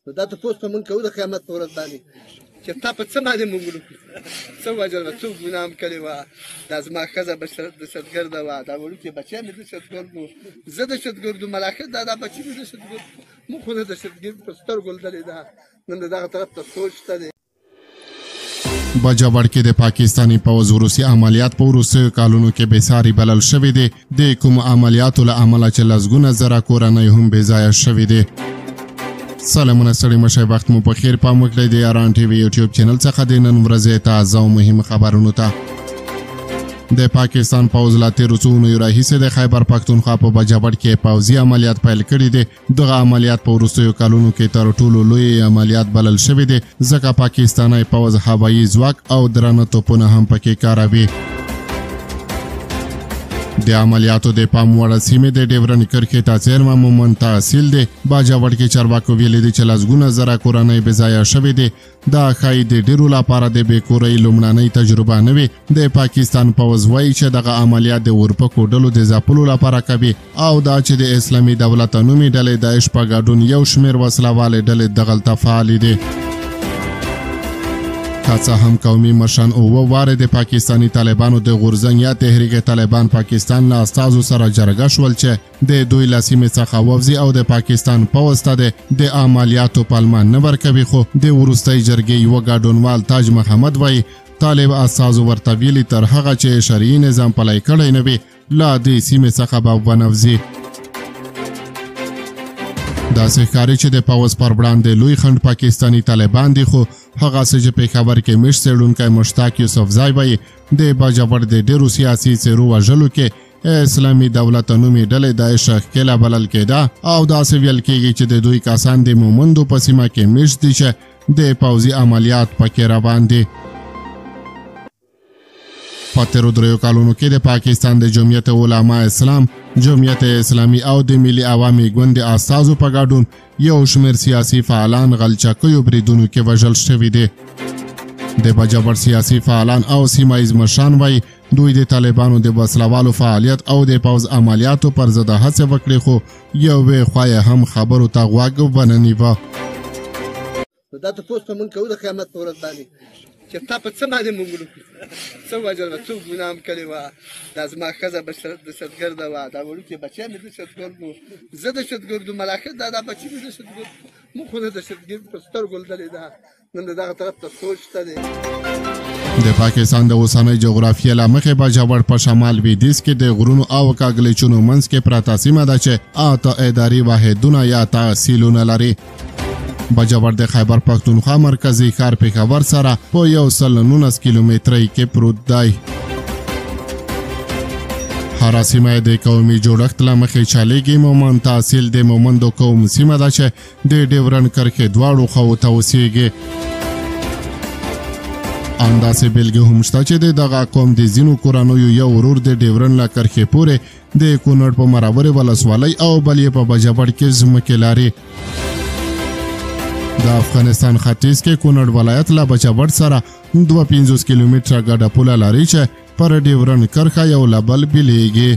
نو دا تپوس په موږ کوو د قیامت په ورځ باندې چې تا په څه باندې موږ وکړو څه وجه وه څوک ګناه م کړې وه دا زما ښځه دهشتګرده وه دا وړوکي بچیان مې دهشتګرد وو زه دهشتګرد وم ملاخر دا بچي مې دهشتګرد موږ خو نه دهشتګرد په سترګو لیدلې ده نن د دغه طرف ته سوچ شته دی باجوړ کې د پاکستانی پوځ وروسي عملیات په وروستیو کالونو کې بېساري بلل شوي دي د کومو عملیاتو له امله چې لسګونه زره کورنۍ هم بېځایه شوي دي سلامونه ستړي مشئ وخت مو په خیر پام وکړئ د یاران ټي وي یوټیوب چینل څخه د نن ورځې تازه او مهم خبرونو ته د پاکستان پوځ لا تېرو څو اونیو راهیسې د خیبر پښتونخوا په باجوړ کې پوځي عملیات پیل کړي دي دغه عملیات په وروستیو کلونو کې تر ټولو لوی عملیات بلل شوي دي ځکه پاکستانی پوځ هوایي ځواک او درانه توپونه هم پکې کاروي د عملیاتو د پام وړ سیمې د ډیورن کرښې ته څیرمه مومن تحصیل دی باجوړ کې چارواکو ویلي دي چې لسګونه زره کورنۍ بېځایه شوي دي دا ښایي د ډېرو لپاره د بېکورۍ لومړنۍ تجربه نه وي د پاکستان پوځ وایي چې دغه عملیات د اورپکو ډلو د ځپلو لپاره کوي او دا چې د اسلامي دولت نومي ډلې داعش په ګډون یو شمېر وسله والې ډلې دغلته فعالې دي که هم قومي مشران اووه وارې د پاکستانی طالبانو د غورځنګ یا تحریک طالبان پاکستان له استازو سره جرګه شول چې د دوی له سیمې څخه ووځي او د پاکستان پوځ ته د عملیاتو پلمه نه ورکوي خو د وروستۍ جرګې یوه ګډونوال تاج محمد وایي طالب استازو ورته ویلي تر هغه چې شرعي نظام پلی کړی نه وي له دې سیمې څخه به ونوځي داسې ښکاري چې د پوځ پر وړاندې لوی خنډ پاکستانی طالبان دي خو هغسې چې پېښور کې مشت څېړونکی مشتاق یوسفزی وایي د باجوړ د ډېرو سیاسي څېرو وژلو کې اسلامي دولت نومي ډلې داعش ښکېله بلل کېده او داسې ویل کېږي چې د دوی کسان د مومندو په سیمه کې مشت دي چې د پوځي عملیات پکې روان دي په تېرو دریو کالونو کې د پاکستان د جمعیت علما اسلام جمعیت اسلامي او د ملي عوامي ګوند استازو په ګډون یو شمېر سیاسي فعالان غلچکیو بریدونو کې وژل شوي دي د باجوړ سیاسي فعالان او سیمه ییز مشران وایي دوی د طالبانو د وسلوالو فعالیت او د پوځ عملیاتو پر ضد هڅې وکړې خو یوې خوا یې هم خبرو ته غوږ ونه نیوه دا تپوس په موږ کوو د قیامت په ورځ باندې چې تا په څه باندې موږ وکړو څه وجه وه څوک ګناه م کړې وه دا زما ښځه دهشتګرده وه دا وړوکي بچیان مې دهشتګرد وو زه دهشتګرد وم ملاخر دا بچي مې دهشتګرد موږ خو نه دهشتګرد په سترګو لیدلې ده نن د دغه طرف ته سوچ شته دی د پاکستان د اوسنۍ جغرافیې له مخې باجوړ په شمال لویدیځ کې د غرونو او کاږلېچونو منځ کې پرته سیمه ده چې اته اداري واحدونه یا تحصیلونه لري باجوړ د خیبر پښتونخوا مرکزي ښار پېښور سره په 119 کیلومترۍ کې پروت دی هره سیمه د قومي جوړښت له مخې چلیږي مومن تحصیل د مومندو قوم سیمه ده چې د ډیورن کرښې دواړو خواو ته اوسیږي همداسې بېلګې هم شته چې د دغه قوم د ځینو کورنیو یو ورور د ډیورن له کرښې پورې د کونړ په مراورې ولسوالۍ او بل یې په باجوړ کې ځمکې لري د افغانستان ختیځ کې کونړ ولایت له باجوړ سره 250 کیلومتره ګډه پوله لري چې پر ډیورن کرښه یو له بل بېلېږي